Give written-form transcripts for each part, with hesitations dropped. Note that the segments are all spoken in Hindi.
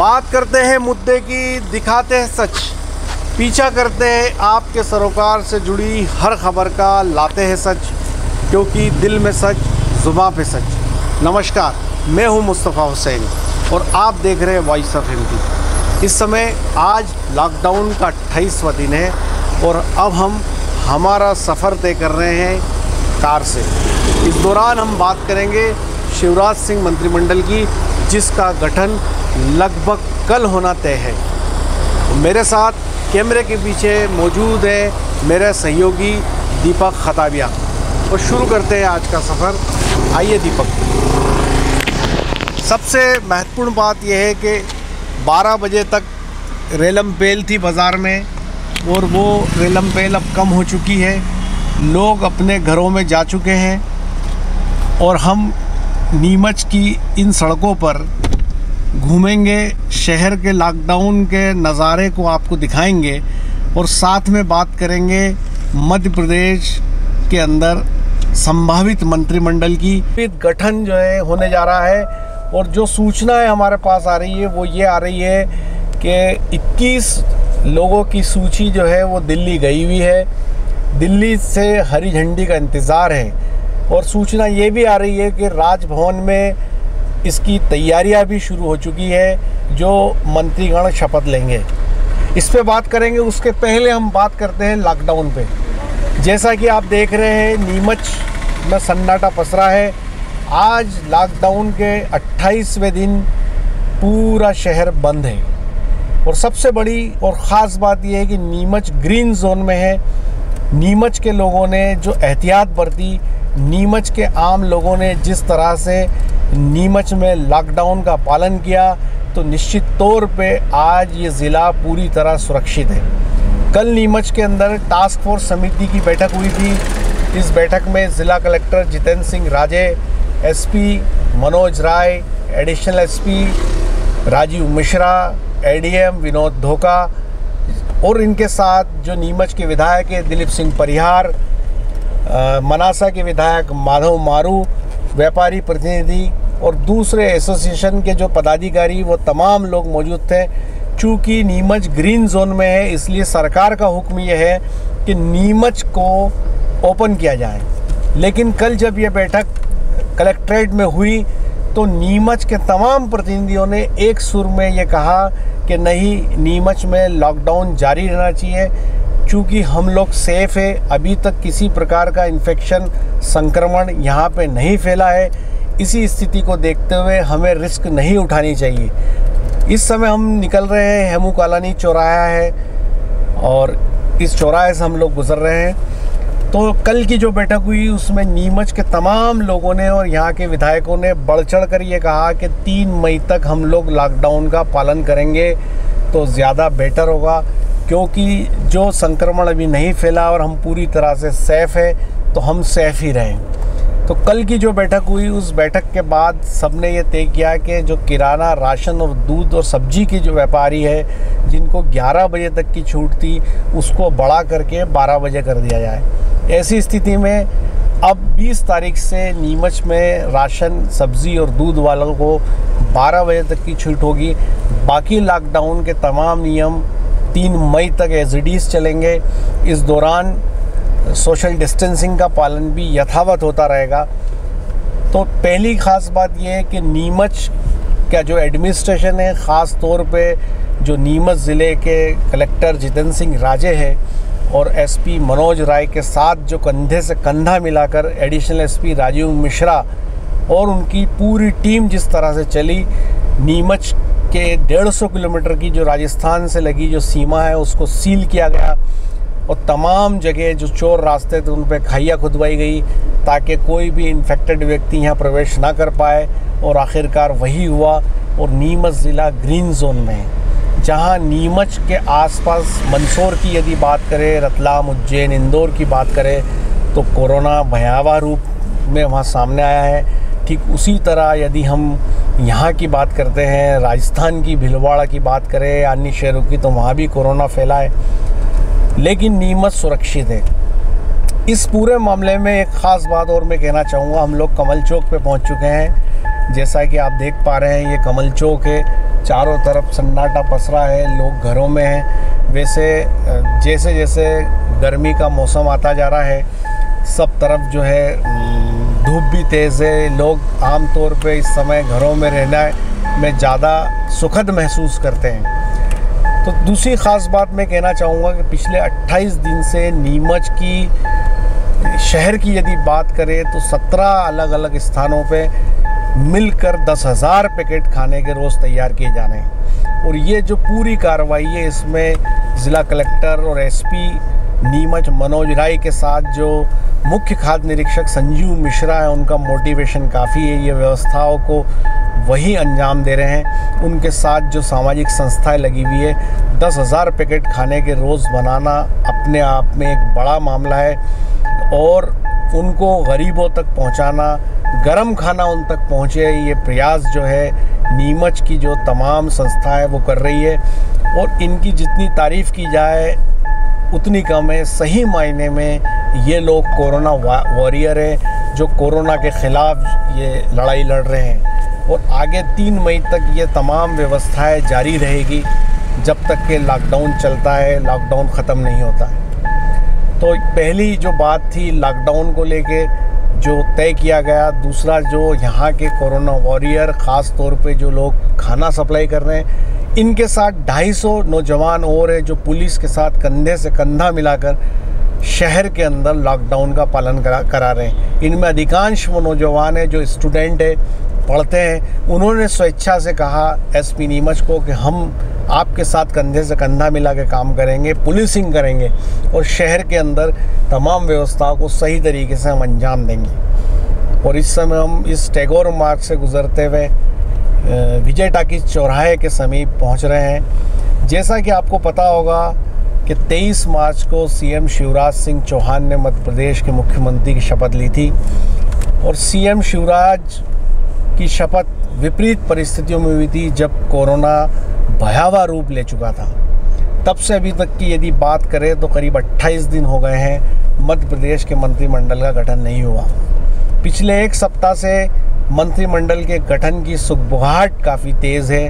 बात करते हैं मुद्दे की, दिखाते हैं सच, पीछा करते हैं आपके सरोकार से जुड़ी हर खबर का, लाते हैं सच, क्योंकि दिल में सच, ज़ुबां पे सच। नमस्कार, मैं हूं मुस्तफ़ा हुसैन और आप देख रहे हैं वॉइस ऑफ एमपी। इस समय आज लॉकडाउन का 28वां दिन है और अब हम हमारा सफ़र तय कर रहे हैं कार से। इस दौरान हम बात करेंगे शिवराज सिंह मंत्रिमंडल की, जिसका गठन लगभग कल होना तय है। मेरे साथ कैमरे के पीछे मौजूद है मेरे सहयोगी दीपक खताबिया और शुरू करते हैं आज का सफ़र। आइए दीपक। सबसे महत्वपूर्ण बात यह है कि 12 बजे तक रेलम पेल थी बाज़ार में और वो रेलम पेल अब कम हो चुकी है। लोग अपने घरों में जा चुके हैं और हम नीमच की इन सड़कों पर घूमेंगे, शहर के लॉकडाउन के नज़ारे को आपको दिखाएंगे और साथ में बात करेंगे मध्य प्रदेश के अंदर संभावित मंत्रिमंडल की गठन जो है होने जा रहा है। और जो सूचनाएं हमारे पास आ रही है वो ये आ रही है कि 21 लोगों की सूची जो है वो दिल्ली गई हुई है। दिल्ली से हरी झंडी का इंतज़ार है और सूचना ये भी आ रही है कि राजभवन में इसकी तैयारियां भी शुरू हो चुकी है, जो मंत्रीगण शपथ लेंगे। इस पे बात करेंगे। उसके पहले हम बात करते हैं लॉकडाउन पे। जैसा कि आप देख रहे हैं नीमच में सन्नाटा पसरा है। आज लॉकडाउन के 28वें दिन पूरा शहर बंद है और सबसे बड़ी और ख़ास बात यह है कि नीमच ग्रीन जोन में है। नीमच के लोगों ने जो एहतियात बरती, नीमच के आम लोगों ने जिस तरह से नीमच में लॉकडाउन का पालन किया, तो निश्चित तौर पे आज ये ज़िला पूरी तरह सुरक्षित है। कल नीमच के अंदर टास्क फोर्स समिति की बैठक हुई थी। इस बैठक में ज़िला collector Jitendra Singh Raje, SP Manoj Rai, additional SP Rajeev Mishra, ADM Vinod Dhoka और इनके साथ जो नीमच के विधायक है दिलीप सिंह परिहार, मनासा के विधायक माधव मारू, व्यापारी प्रतिनिधि और दूसरे एसोसिएशन के जो पदाधिकारी, वो तमाम लोग मौजूद थे। चूँकि नीमच ग्रीन जोन में है, इसलिए सरकार का हुक्म यह है कि नीमच को ओपन किया जाए। लेकिन कल जब यह बैठक कलेक्ट्रेट में हुई तो नीमच के तमाम प्रतिनिधियों ने एक सुर में ये कहा कि नहीं, नीमच में लॉकडाउन जारी रहना चाहिए, चूँकि हम लोग सेफ़ है। अभी तक किसी प्रकार का इन्फेक्शन, संक्रमण यहाँ पे नहीं फैला है। इसी स्थिति को देखते हुए हमें रिस्क नहीं उठानी चाहिए। इस समय हम निकल रहे हैं, हेमू कॉलोनी चौराहा है और इस चौराहे से हम लोग गुजर रहे हैं। तो कल की जो बैठक हुई उसमें नीमच के तमाम लोगों ने और यहाँ के विधायकों ने बढ़ चढ़ कर ये कहा कि 3 मई तक हम लोग लॉकडाउन का पालन करेंगे तो ज़्यादा बेटर होगा, क्योंकि जो संक्रमण अभी नहीं फैला और हम पूरी तरह से सेफ़ है तो हम सेफ़ ही रहें। तो कल की जो बैठक हुई, उस बैठक के बाद सबने ये तय किया कि जो किराना, राशन और दूध और सब्जी के जो व्यापारी है, जिनको 11 बजे तक की छूट थी, उसको बढ़ा करके 12 बजे कर दिया जाए। ऐसी स्थिति में अब 20 तारीख से नीमच में राशन, सब्ज़ी और दूध वालों को 12 बजे तक की छूट होगी। बाकी लॉकडाउन के तमाम नियम 3 मई तक एज इट इज़ चलेंगे। इस दौरान सोशल डिस्टेंसिंग का पालन भी यथावत होता रहेगा। तो पहली ख़ास बात यह है कि नीमच का जो एडमिनिस्ट्रेशन है, ख़ास तौर पे जो नीमच ज़िले के कलेक्टर जितेंद्र सिंह राजे है और एसपी मनोज राय के साथ जो कंधे से कंधा मिलाकर एडिशनल एसपी राजीव मिश्रा और उनकी पूरी टीम जिस तरह से चली, नीमच के 150 किलोमीटर की जो राजस्थान से लगी जो सीमा है उसको सील किया गया और तमाम जगह जो चोर रास्ते थे उन पर खाइयाँ खुदवाई गई ताकि कोई भी इन्फेक्टेड व्यक्ति यहाँ प्रवेश ना कर पाए। और आखिरकार वही हुआ और नीमच ज़िला ग्रीन जोन में है, जहाँ नीमच के आसपास मंदसौर की यदि बात करें, रतलाम, उज्जैन, इंदौर की बात करें तो कोरोना भयावह रूप में वहाँ सामने आया है। ठीक उसी तरह यदि हम यहाँ की बात करते हैं, राजस्थान की भीलवाड़ा की बात करें, अन्य शहरों की, तो वहाँ भी कोरोना फैला है, लेकिन नीमच सुरक्षित है। इस पूरे मामले में एक ख़ास बात और मैं कहना चाहूँगा, हम लोग कमल चौक पे पहुँच चुके हैं। जैसा कि आप देख पा रहे हैं, ये कमल चौक है चारों तरफ सन्नाटा पसरा है, लोग घरों में हैं। वैसे जैसे जैसे गर्मी का मौसम आता जा रहा है, सब तरफ जो है धूप भी तेज़ है। लोग आम तौर पे इस समय घरों में रहना में ज़्यादा सुखद महसूस करते हैं। तो दूसरी ख़ास बात मैं कहना चाहूँगा कि पिछले 28 दिन से नीमच की शहर की यदि बात करें तो 17 अलग अलग स्थानों पे मिलकर 10,000 पैकेट खाने के रोज़ तैयार किए जा रहे हैं। और ये जो पूरी कार्रवाई है, इसमें ज़िला कलेक्टर और एसपी नीमच मनोज राय के साथ जो मुख्य खाद्य निरीक्षक संजीव मिश्रा है, उनका मोटिवेशन काफ़ी है। ये व्यवस्थाओं को वही अंजाम दे रहे हैं। उनके साथ जो सामाजिक संस्थाएं लगी हुई है, 10,000 पैकेट खाने के रोज़ बनाना अपने आप में एक बड़ा मामला है। और उनको गरीबों तक पहुंचाना, गरम खाना उन तक पहुंचे, ये प्रयास जो है नीमच की जो तमाम संस्थाएं वो कर रही है। और इनकी जितनी तारीफ़ की जाए उतनी कम है। सही मायने में ये लोग कोरोना वॉरियर हैं, जो कोरोना के ख़िलाफ़ ये लड़ाई लड़ रहे हैं। और आगे 3 मई तक ये तमाम व्यवस्थाएं जारी रहेगी, जब तक के लॉकडाउन चलता है, लॉकडाउन ख़त्म नहीं होता है। तो पहली जो बात थी लॉकडाउन को लेके जो तय किया गया। दूसरा, जो यहाँ के कोरोना वॉरियर ख़ास तौर पे जो लोग खाना सप्लाई कर रहे हैं, इनके साथ 250 नौजवान और है जो पुलिस के साथ कंधे से कंधा मिलाकर शहर के अंदर लॉकडाउन का पालन करा रहे हैं। इनमें अधिकांश वो नौजवान है जो स्टूडेंट है, पढ़ते हैं। उन्होंने स्वेच्छा से कहा एसपी नीमच को कि हम आपके साथ कंधे से कंधा मिला के काम करेंगे, पुलिसिंग करेंगे और शहर के अंदर तमाम व्यवस्थाओं को सही तरीके से हम अंजाम देंगे। और इस समय हम इस टैगोर मार्ग से गुजरते हुए विजय टाकीज चौराहे के समीप पहुंच रहे हैं। जैसा कि आपको पता होगा कि 23 मार्च को सीएम शिवराज सिंह चौहान ने मध्य प्रदेश के मुख्यमंत्री की शपथ ली थी। और सीएम शिवराज की शपथ विपरीत परिस्थितियों में हुई थी, जब कोरोना भयावह रूप ले चुका था। तब से अभी तक की यदि बात करें तो करीब 28 दिन हो गए हैं मध्य प्रदेश के मंत्रिमंडल का गठन नहीं हुआ। पिछले 1 सप्ताह से मंत्रिमंडल के गठन की सुगबुगाहट काफ़ी तेज़ है।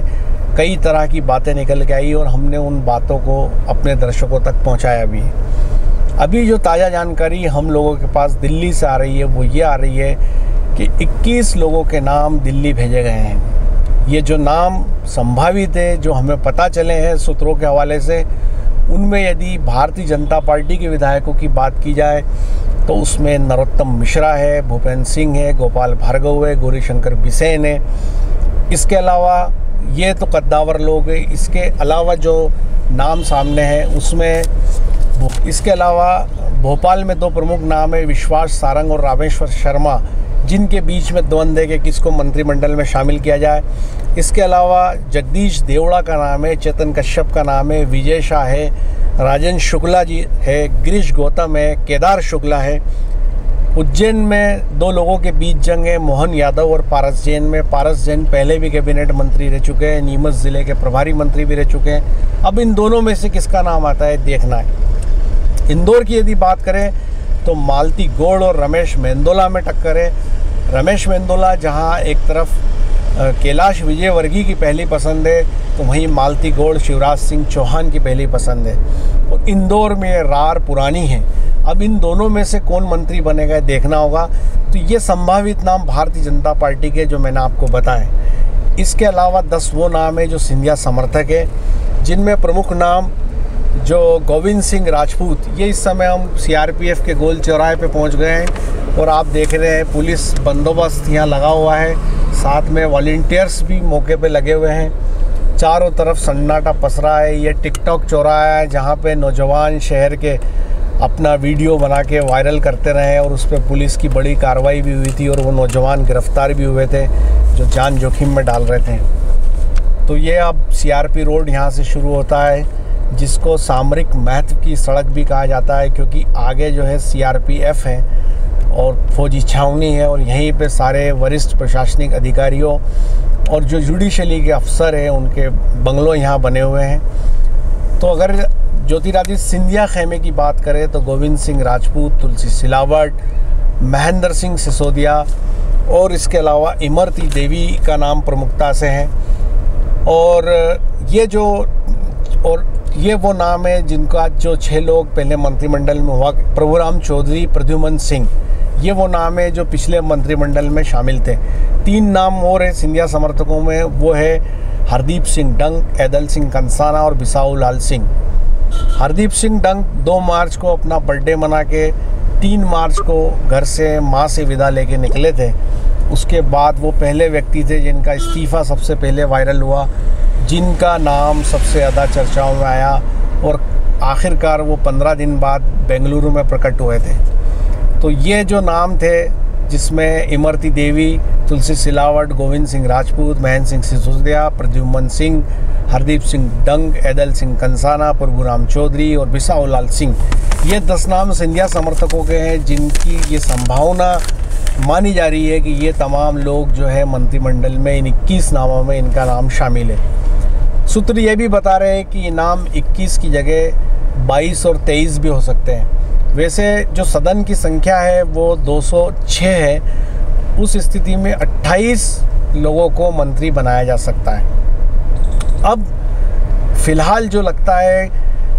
कई तरह की बातें निकल के आई और हमने उन बातों को अपने दर्शकों तक पहुंचाया भी है। अभी जो ताज़ा जानकारी हम लोगों के पास दिल्ली से आ रही है वो ये आ रही है कि 21 लोगों के नाम दिल्ली भेजे गए हैं। ये जो नाम संभावित है, जो हमें पता चले हैं सूत्रों के हवाले से, उनमें यदि भारतीय जनता पार्टी के विधायकों की बात की जाए तो उसमें नरोत्तम मिश्रा है, भूपेंद्र सिंह है, गोपाल भार्गव है, गौरीशंकर बिसेन है। इसके अलावा ये तो कद्दावर लोग हैं। इसके अलावा जो नाम सामने हैं उसमें इसके अलावा भोपाल में 2 प्रमुख नाम है, विश्वास सारंग और रामेश्वर शर्मा, जिनके बीच में द्वंद्व है कि किसको मंत्रिमंडल में शामिल किया जाए। इसके अलावा जगदीश देवड़ा का नाम है, चेतन कश्यप का नाम है, विजय शाह है, राजन शुक्ला जी है, गिरीश गौतम है, केदार शुक्ला है। उज्जैन में 2 लोगों के बीच जंग है, मोहन यादव और पारस जैन में। पारस जैन पहले भी कैबिनेट मंत्री रह चुके हैं, नीमच ज़िले के प्रभारी मंत्री भी रह चुके हैं। अब इन दोनों में से किसका नाम आता है देखना है। इंदौर की यदि बात करें तो मालती गौड़ और रमेश मेंदोला में टक्कर है। रमेश मेंदोला जहां एक तरफ कैलाश विजयवर्गीय की पहली पसंद है, तो वहीं मालती गौड़ शिवराज सिंह चौहान की पहली पसंद है। और इंदौर में रार पुरानी है। अब इन दोनों में से कौन मंत्री बनेगा देखना होगा। तो ये संभावित नाम भारतीय जनता पार्टी के जो मैंने आपको बताएं। इसके अलावा 10 वो नाम है जो सिंधिया समर्थक है, जिनमें प्रमुख नाम जो गोविंद सिंह राजपूत। ये इस समय हम सीआरपीएफ के गोल चौराहे पे पहुंच गए हैं और आप देख रहे हैं पुलिस बंदोबस्त यहाँ लगा हुआ है, साथ में वॉलंटियर्स भी मौके पे लगे हुए हैं। चारों तरफ सन्नाटा पसरा है। ये टिकटॉक चौराहा है जहाँ पे नौजवान शहर के अपना वीडियो बना के वायरल करते रहे और उस पर पुलिस की बड़ी कार्रवाई भी हुई थी और वो नौजवान गिरफ्तार भी हुए थे जो जान जोखिम में डाल रहे थे। तो ये अब सीआरपी रोड यहाँ से शुरू होता है, जिसको सामरिक महत्व की सड़क भी कहा जाता है, क्योंकि आगे जो है सीआरपीएफ है और फौजी छावनी है और यहीं पे सारे वरिष्ठ प्रशासनिक अधिकारियों और जो जुडिशली के अफसर हैं उनके बंगलों यहाँ बने हुए हैं। तो अगर ज्योतिरादित्य सिंधिया खेमे की बात करें तो गोविंद सिंह राजपूत, तुलसी सिलावट, महेंद्र सिंह सिसोदिया और इसके अलावा इमरती देवी का नाम प्रमुखता से है। और ये वो नाम है जिनका जो 6 लोग पहले मंत्रिमंडल में हुआ, प्रभुराम चौधरी, प्रद्युमन सिंह, ये वो नाम है जो पिछले मंत्रिमंडल में शामिल थे। 3 नाम और है सिंधिया समर्थकों में, वो है हरदीप सिंह डंग, ऐदल सिंह कंसाना और बिसाऊ लाल सिंह। हरदीप सिंह डंग 2 मार्च को अपना बर्थडे मना के 3 मार्च को घर से मां से विदा लेके निकले थे। उसके बाद वो पहले व्यक्ति थे जिनका इस्तीफ़ा सबसे पहले वायरल हुआ, जिनका नाम सबसे ज़्यादा चर्चाओं में आया और आखिरकार वो 15 दिन बाद बेंगलुरु में प्रकट हुए थे। तो ये जो नाम थे जिसमें इमरती देवी, तुलसी सिलावट, गोविंद सिंह राजपूत, महेंद्र सिंह सिसोदिया, प्रद्युमन सिंह, हरदीप सिंह डंग, ऐदल सिंह कंसाना, प्रभुराम चौधरी और बिसाऊ लाल सिंह, ये 10 नाम सिंधिया समर्थकों के हैं जिनकी ये संभावना मानी जा रही है कि ये तमाम लोग जो है मंत्रिमंडल में इन 21 नामों में इनका नाम शामिल है। सूत्र ये भी बता रहे हैं कि ये नाम 21 की जगह 22 और 23 भी हो सकते हैं। वैसे जो सदन की संख्या है वो 206 है, उस स्थिति में 28 लोगों को मंत्री बनाया जा सकता है। अब फिलहाल जो लगता है,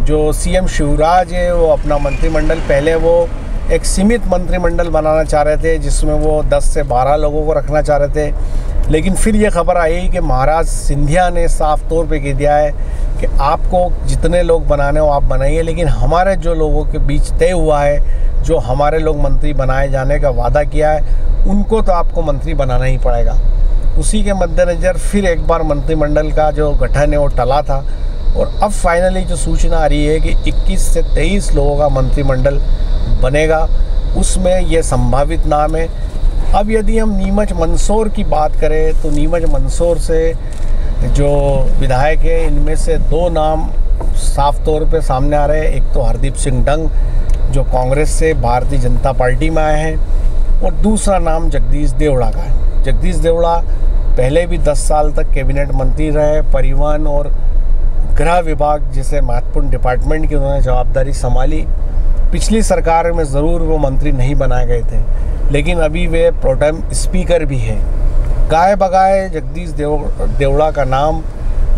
जो सीएम शिवराज है वो अपना मंत्रिमंडल पहले वो एक सीमित मंत्रिमंडल बनाना चाह रहे थे जिसमें वो 10 से 12 लोगों को रखना चाह रहे थे, लेकिन फिर ये खबर आई कि महाराज सिंधिया ने साफ तौर पे कह दिया है कि आपको जितने लोग बनाने हो आप बनाइए, लेकिन हमारे जो लोगों के बीच तय हुआ है, जो हमारे लोग मंत्री बनाए जाने का वादा किया है, उनको तो आपको मंत्री बनाना ही पड़ेगा। उसी के मद्देनज़र फिर एक बार मंत्रिमंडल का जो गठन है वो टला था और अब फाइनली जो सूचना आ रही है कि 21 से 23 लोगों का मंत्रिमंडल बनेगा, उसमें ये संभावित नाम है। अब यदि हम नीमच मंदसौर की बात करें तो नीमच मंदसौर से जो विधायक है इनमें से 2 नाम साफ तौर पे सामने आ रहे हैं। एक तो हरदीप सिंह डंग जो कांग्रेस से भारतीय जनता पार्टी में आए हैं और दूसरा नाम जगदीश देवड़ा का है। जगदीश देवड़ा पहले भी 10 साल तक कैबिनेट मंत्री रहे, परिवहन और गृह विभाग जैसे महत्वपूर्ण डिपार्टमेंट की उन्होंने जवाबदारी संभाली। पिछली सरकार में ज़रूर वो मंत्री नहीं बनाए गए थे, लेकिन अभी वे प्रोटेम स्पीकर भी हैं। गाए बगाए जगदीश देवड़ा का नाम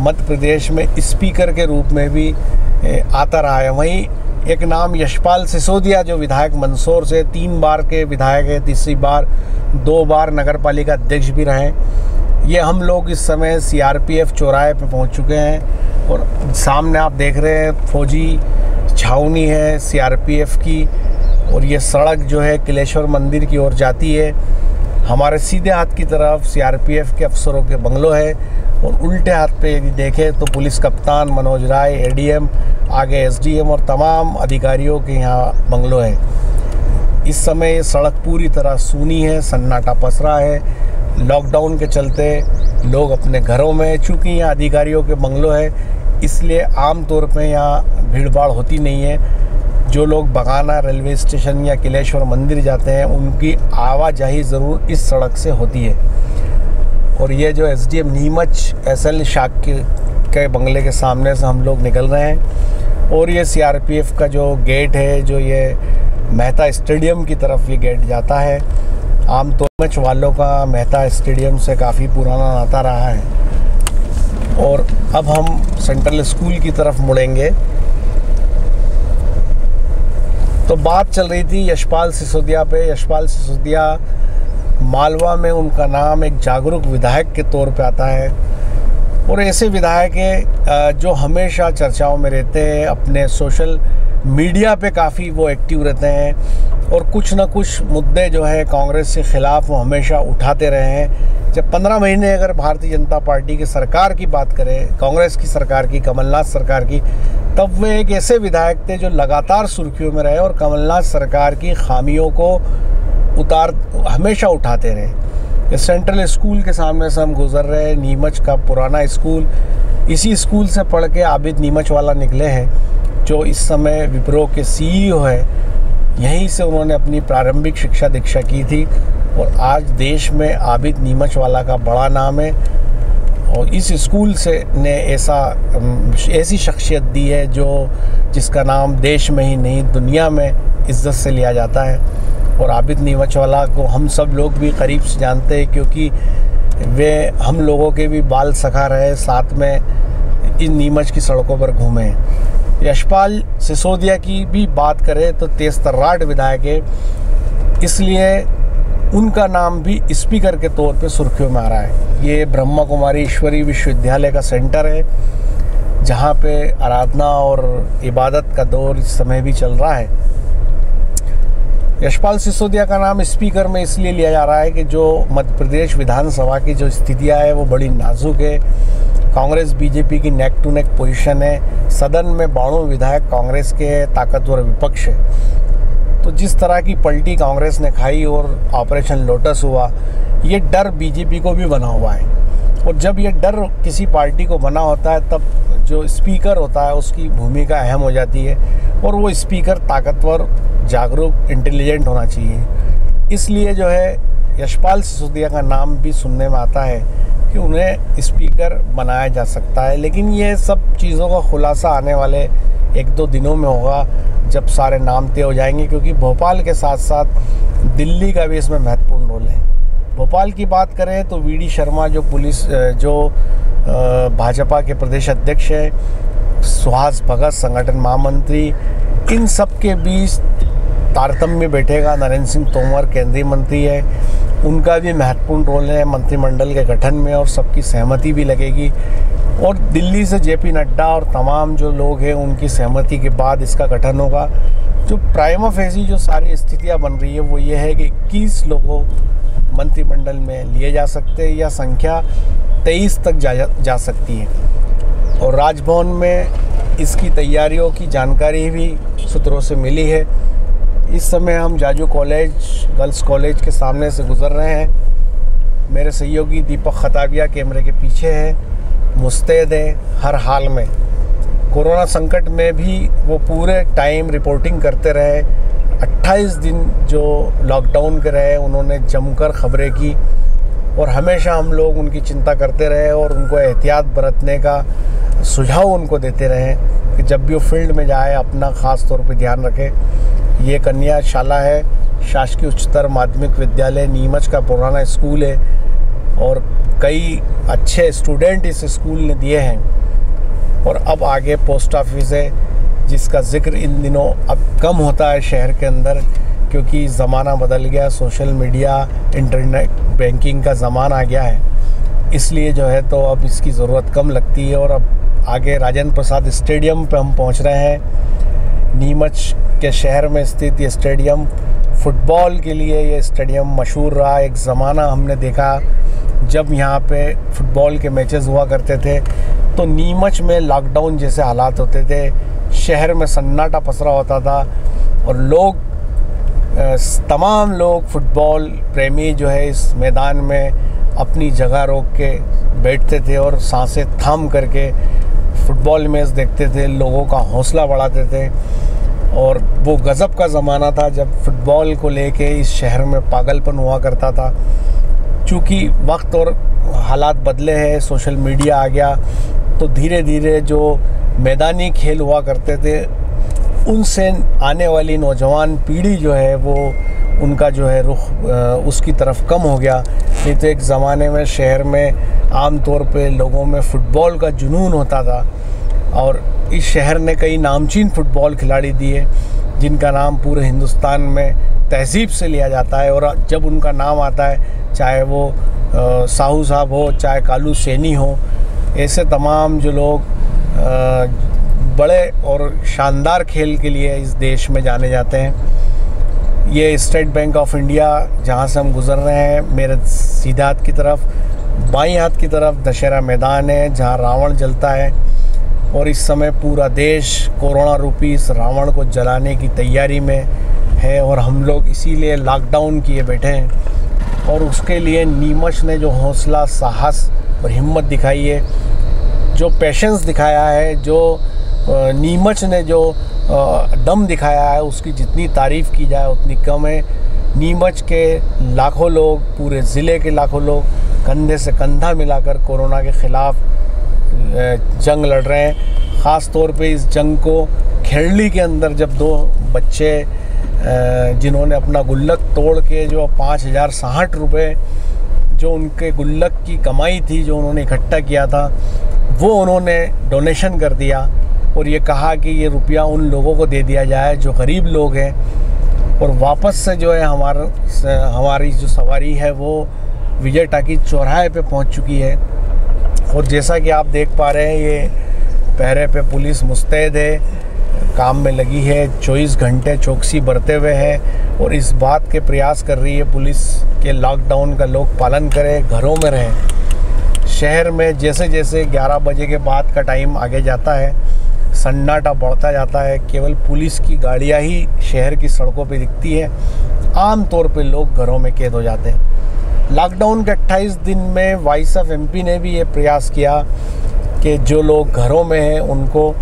मध्य प्रदेश में स्पीकर के रूप में भी आता रहा है। वहीं एक नाम यशपाल सिसोदिया जो विधायक मंदसौर से 3 बार के विधायक है, तीसरी बार 2 बार नगर पालिका अध्यक्ष भी रहे। ये हम लोग इस समय CRPF चौराहे पे पहुंच चुके हैं और सामने आप देख रहे हैं फौजी छावनी है CRPF की, और ये सड़क जो है किलेश्वर मंदिर की ओर जाती है। हमारे सीधे हाथ की तरफ CRPF के अफसरों के बंगलो है और उल्टे हाथ पे यदि देखें तो पुलिस कप्तान मनोज राय, ADM, आगे SDM और तमाम अधिकारियों के यहाँ बंगलो है। इस समय ये सड़क पूरी तरह सूनी है, सन्नाटा पसरा है। लॉकडाउन के चलते लोग अपने घरों में, चूँकि यहाँ अधिकारियों के बंगलो है इसलिए आम तौर पे यहाँ भीड़ भाड़ होती नहीं है। जो लोग बगाना रेलवे स्टेशन या किलेश्वर मंदिर जाते हैं उनकी आवाजाही ज़रूर इस सड़क से होती है। और ये जो SDM नीमच SL शाख के बंगले के सामने से हम लोग निकल रहे हैं और ये CRPF का जो गेट है, जो ये मेहता स्टेडियम की तरफ ये गेट जाता है। आमतौर में वालों का मेहता स्टेडियम से काफ़ी पुराना नाता रहा है। और अब हम सेंट्रल स्कूल की तरफ मुड़ेंगे। तो बात चल रही थी यशपाल सिसोदिया पे। यशपाल सिसोदिया मालवा में उनका नाम एक जागरूक विधायक के तौर पे आता है और ऐसे विधायक हैं जो हमेशा चर्चाओं में रहते हैं, अपने सोशल मीडिया पे काफ़ी वो एक्टिव रहते हैं और कुछ ना कुछ मुद्दे जो है कांग्रेस के ख़िलाफ़ वो हमेशा उठाते रहे हैं। जब 15 महीने अगर भारतीय जनता पार्टी की सरकार की बात करें, कांग्रेस की सरकार की, कमलनाथ सरकार की, तब वे एक ऐसे विधायक थे जो लगातार सुर्खियों में रहे और कमलनाथ सरकार की खामियों को हमेशा उठाते रहे। सेंट्रल स्कूल के सामने से हम गुजर रहे हैं, नीमच का पुराना स्कूल। इसी स्कूल से पढ़ के आबिद नीमच वाला निकले हैं जो इस समय विप्रो के CEO है। यहीं से उन्होंने अपनी प्रारंभिक शिक्षा दीक्षा की थी और आज देश में आबिद नीमच वाला का बड़ा नाम है और इस स्कूल से ने ऐसी शख्सियत दी है जिसका नाम देश में ही नहीं दुनिया में इज्जत से लिया जाता है। और आबिद नीमच वाला को हम सब लोग भी करीब से जानते हैं क्योंकि वे हम लोगों के भी बाल सखा रहे, साथ में इन नीमच की सड़कों पर घूमे। यशपाल सिसोदिया की भी बात करें तो तेज तर्राट विधायक है, इसलिए उनका नाम भी स्पीकर के तौर पे सुर्खियों में आ रहा है। ये ब्रह्मा कुमारी ईश्वरी विश्वविद्यालय का सेंटर है, जहाँ पे आराधना और इबादत का दौर इस समय भी चल रहा है। यशपाल सिसोदिया का नाम स्पीकर में इसलिए लिया जा रहा है कि जो मध्य प्रदेश विधानसभा की जो स्थितियाँ है वो बड़ी नाजुक है। कांग्रेस बीजेपी की नेक टू नेक पोजीशन है। सदन में 92 विधायक कांग्रेस के ताकतवर विपक्ष है। तो जिस तरह की पलटी कांग्रेस ने खाई और ऑपरेशन लोटस हुआ, ये डर बीजेपी को भी बना हुआ है। और जब ये डर किसी पार्टी को बना होता है, तब जो स्पीकर होता है उसकी भूमिका अहम हो जाती है, और वो स्पीकर ताकतवर, जागरूक, इंटेलिजेंट होना चाहिए। इसलिए जो है यशपाल सिसोदिया का नाम भी सुनने में आता है कि उन्हें स्पीकर बनाया जा सकता है। लेकिन ये सब चीज़ों का खुलासा आने वाले 1-2 दिनों में होगा, जब सारे नाम तय हो जाएंगे, क्योंकि भोपाल के साथ साथ दिल्ली का भी इसमें महत्वपूर्ण रोल है। भोपाल की बात करें तो वी डी शर्मा जो भाजपा के प्रदेश अध्यक्ष है, सुहास भगत संगठन महामंत्री, इन सब के बीच तारतम्य में बैठेगा। नरेंद्र सिंह तोमर केंद्रीय मंत्री है, उनका भी महत्वपूर्ण रोल है मंत्रिमंडल के गठन में, और सबकी सहमति भी लगेगी। और दिल्ली से जेपी नड्डा और तमाम जो लोग हैं उनकी सहमति के बाद इसका गठन होगा। जो प्राइमा फेसी जो सारी स्थितियां बन रही है वो ये है कि 21 लोगों मंत्रिमंडल में लिए जा सकते हैं, या संख्या 23 तक जा सकती है। और राजभवन में इसकी तैयारियों की जानकारी भी सूत्रों से मिली है। इस समय हम जाजू कॉलेज, गर्ल्स कॉलेज के सामने से गुजर रहे हैं। मेरे सहयोगी दीपक खताबिया कैमरे के पीछे है, मुस्तैद है हर हाल में। कोरोना संकट में भी वो पूरे टाइम रिपोर्टिंग करते रहे। 28 दिन जो लॉकडाउन के रहे, उन्होंने जमकर खबरें की, और हमेशा हम लोग उनकी चिंता करते रहे और उनको एहतियात बरतने का सुझाव उनको देते रहे कि जब भी वो फील्ड में जाए अपना ख़ास तौर पे ध्यान रखें। ये कन्या शाला है, शासकीय उच्चतर माध्यमिक विद्यालय नीमच का पुराना स्कूल है, और कई अच्छे स्टूडेंट इस स्कूल ने दिए हैं। और अब आगे पोस्ट ऑफिस है, जिसका जिक्र इन दिनों अब कम होता है शहर के अंदर, क्योंकि ज़माना बदल गया, सोशल मीडिया, इंटरनेट बैंकिंग का ज़माना आ गया है। इसलिए जो है तो अब इसकी ज़रूरत कम लगती है। और अब आगे राजेंद्र प्रसाद स्टेडियम पे हम पहुंच रहे हैं। नीमच के शहर में स्थित ये स्टेडियम फुटबॉल के लिए ये स्टेडियम मशहूर रहा। एक ज़माना हमने देखा जब यहाँ पे फुटबॉल के मैचेस हुआ करते थे तो नीमच में लॉकडाउन जैसे हालात होते थे, शहर में सन्नाटा पसरा होता था, और तमाम लोग फुटबॉल प्रेमी जो है इस मैदान में अपनी जगह रोक के बैठते थे और सांसें थाम करके फुटबॉल मैच देखते थे, लोगों का हौसला बढ़ाते थे। और वो गज़ब का ज़माना था जब फुटबॉल को लेके इस शहर में पागलपन हुआ करता था। चूँकि वक्त और हालात बदले हैं, सोशल मीडिया आ गया, तो धीरे धीरे जो मैदानी खेल हुआ करते थे उनसे आने वाली नौजवान पीढ़ी जो है वो उनका जो है रुख उसकी तरफ कम हो गया। नहीं तो एक ज़माने में शहर में आम तौर पे लोगों में फ़ुटबॉल का जुनून होता था, और इस शहर ने कई नामचीन फ़ुटबॉल खिलाड़ी दिए जिनका नाम पूरे हिंदुस्तान में तहज़ीब से लिया जाता है। और जब उनका नाम आता है, चाहे वो साहू साहब हो, चाहे कालू सैनी हो, ऐसे तमाम जो लोग बड़े और शानदार खेल के लिए इस देश में जाने जाते हैं। ये स्टेट बैंक ऑफ इंडिया जहाँ से हम गुज़र रहे हैं, मेरे सीधे हाथ की तरफ, बाईं हाथ की तरफ दशहरा मैदान है जहाँ रावण जलता है, और इस समय पूरा देश कोरोना रूपी इस रावण को जलाने की तैयारी में है। और हम लोग इसीलिए लॉकडाउन किए बैठे हैं, और उसके लिए नीमच ने जो हौसला, साहस और हिम्मत दिखाई है, जो पेशेंस दिखाया है, जो नीमच ने जो दम दिखाया है, उसकी जितनी तारीफ़ की जाए उतनी कम है। नीमच के लाखों लोग, पूरे ज़िले के लाखों लोग कंधे से कंधा मिलाकर कोरोना के ख़िलाफ़ जंग लड़ रहे हैं। ख़ास तौर पे इस जंग को खेरली के अंदर जब 2 बच्चे जिन्होंने अपना गुल्लक तोड़ के जो 5060 रुपये जो उनके गुल्लक की कमाई थी, जो उन्होंने इकट्ठा किया था, वो उन्होंने डोनेशन कर दिया और ये कहा कि ये रुपया उन लोगों को दे दिया जाए जो गरीब लोग हैं। और वापस से जो है हमारी जो सवारी है वो विजय टाकी चौराहे पे पहुंच चुकी है। और जैसा कि आप देख पा रहे हैं, ये पहरे पे पुलिस मुस्तैद है, काम में लगी है, 24 घंटे चौकसी बरते हुए है और इस बात के प्रयास कर रही है पुलिस के लॉकडाउन का लोग पालन करें, घरों में रहें। शहर में जैसे जैसे 11 बजे के बाद का टाइम आगे जाता है, सन्नाटा बढ़ता जाता है, केवल पुलिस की गाड़ियां ही शहर की सड़कों पे दिखती है। आम तौर पे लोग घरों में कैद हो जाते हैं। लॉकडाउन के 28 दिन में वॉइस ऑफ एमपी ने भी ये प्रयास किया कि जो लोग घरों में हैं उनको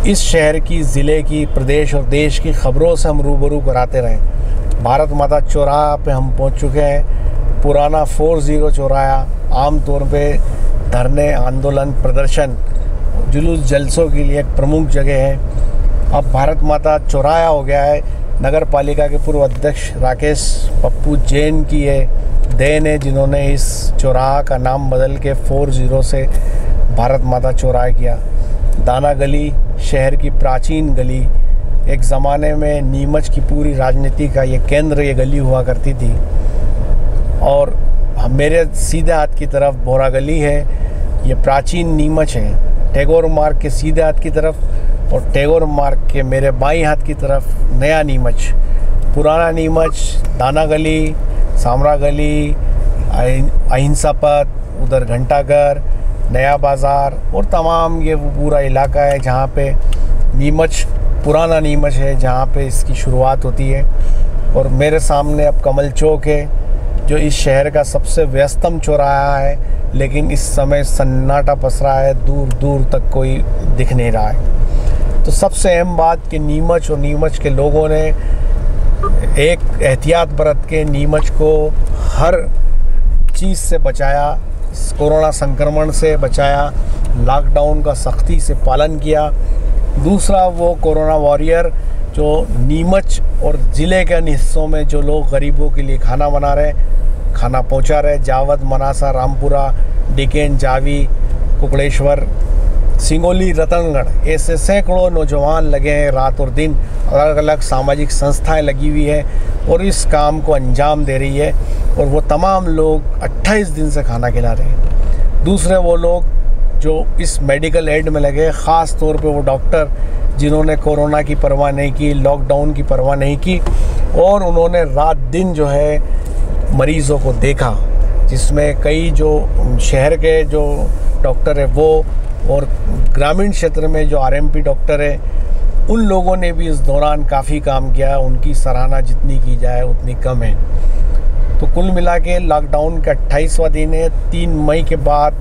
इस शहर की, ज़िले की, प्रदेश और देश की खबरों से हम रूबरू कराते रहें। भारत माता चौराहा पे हम पहुंच चुके हैं। पुराना 40 चौराहा आम तौर पे धरने, आंदोलन, प्रदर्शन, जुलूस, जलसों के लिए एक प्रमुख जगह है। अब भारत माता चौराहा हो गया है। नगर पालिका के पूर्व अध्यक्ष राकेश पप्पू जैन की ये देन है, जिन्होंने इस चौराहा का नाम बदल के 40 से भारत माता चौराहा किया। दाना गली शहर की प्राचीन गली, एक ज़माने में नीमच की पूरी राजनीति का ये केंद्र, ये गली हुआ करती थी। और मेरे सीधे हाथ की तरफ बोरा गली है, ये प्राचीन नीमच है। टैगोर मार्ग के सीधे हाथ की तरफ और टैगोर मार्ग के मेरे बाईं हाथ की तरफ नया नीमच, पुराना नीमच, दाना गली, सामरा गली, अहिंसा पथ, उधर घंटाघर, नया बाज़ार और तमाम ये वो पूरा इलाका है जहाँ पे नीमच, पुराना नीमच है, जहाँ पे इसकी शुरुआत होती है। और मेरे सामने अब कमल चौक है, जो इस शहर का सबसे व्यस्तम चौराहा है, लेकिन इस समय सन्नाटा पसरा है, दूर दूर तक कोई दिख नहीं रहा है। तो सबसे अहम बात कि नीमच और नीमच के लोगों ने एक एहतियात बरत के नीमच को हर चीज़ से बचाया, कोरोना संक्रमण से बचाया, लॉकडाउन का सख्ती से पालन किया। दूसरा, वो कोरोना वॉरियर जो नीमच और ज़िले के अन्य हिस्सों में जो लोग गरीबों के लिए खाना बना रहे, खाना पहुंचा रहे, जावद, मनासा, रामपुरा, डिकेन, जावी, कुकड़ेश्वर, सिंगोली, रतनगढ़, ऐसे सैकड़ों नौजवान लगे हैं रात और दिन। अलग अलग सामाजिक संस्थाएं लगी हुई है और इस काम को अंजाम दे रही है। और वो तमाम लोग 28 दिन से खाना खिला रहे हैं। दूसरे, वो लोग जो इस मेडिकल एड में लगे, ख़ास तौर पे वो डॉक्टर जिन्होंने कोरोना की परवाह नहीं की, लॉकडाउन की परवाह नहीं की और उन्होंने रात दिन जो है मरीज़ों को देखा, जिसमें कई जो शहर के जो डॉक्टर है वो और ग्रामीण क्षेत्र में जो आरएमपी डॉक्टर है, उन लोगों ने भी इस दौरान काफ़ी काम किया। उनकी सराहना जितनी की जाए उतनी कम है। तो कुल मिला के लॉकडाउन का 28वां दिन है। 3 मई के बाद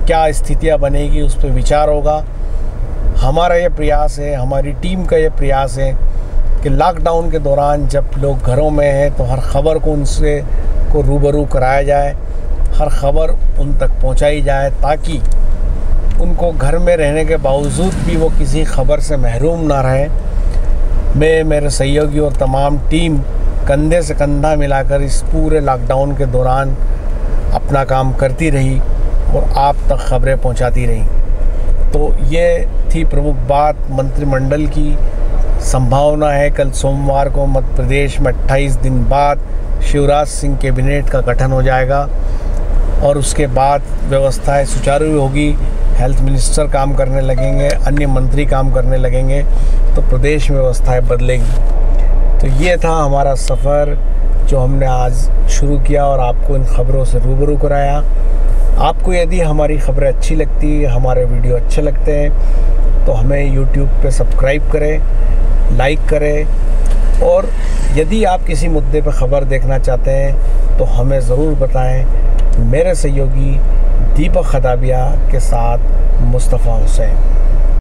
क्या स्थितियाँ बनेगी उस पर विचार होगा। हमारा ये प्रयास है, हमारी टीम का ये प्रयास है कि लॉकडाउन के दौरान जब लोग घरों में हैं तो हर खबर को उनसे को रूबरू कराया जाए, हर खबर उन तक पहुंचाई जाए, ताकि उनको घर में रहने के बावजूद भी वो किसी खबर से महरूम ना रहे। मैं, मेरे सहयोगी और तमाम टीम कंधे से कंधा मिलाकर इस पूरे लॉकडाउन के दौरान अपना काम करती रही और आप तक खबरें पहुंचाती रही। तो ये थी प्रमुख बात। मंत्रिमंडल की संभावना है कल सोमवार को मध्य प्रदेश में 28 दिन बाद शिवराज सिंह कैबिनेट का गठन हो जाएगा और उसके बाद व्यवस्थाएं सुचारू होगी। हेल्थ मिनिस्टर काम करने लगेंगे, अन्य मंत्री काम करने लगेंगे, तो प्रदेश में व्यवस्थाएं बदलेंगी। तो ये था हमारा सफ़र जो हमने आज शुरू किया और आपको इन खबरों से रूबरू कराया। आपको यदि हमारी खबरें अच्छी लगती, हमारे वीडियो अच्छे लगते हैं तो हमें YouTube पे सब्सक्राइब करें, लाइक करें और यदि आप किसी मुद्दे पर खबर देखना चाहते हैं तो हमें ज़रूर बताएं। मेरे सहयोगी दीपक खदाबिया के साथ मुस्तफ़ा हुसैन।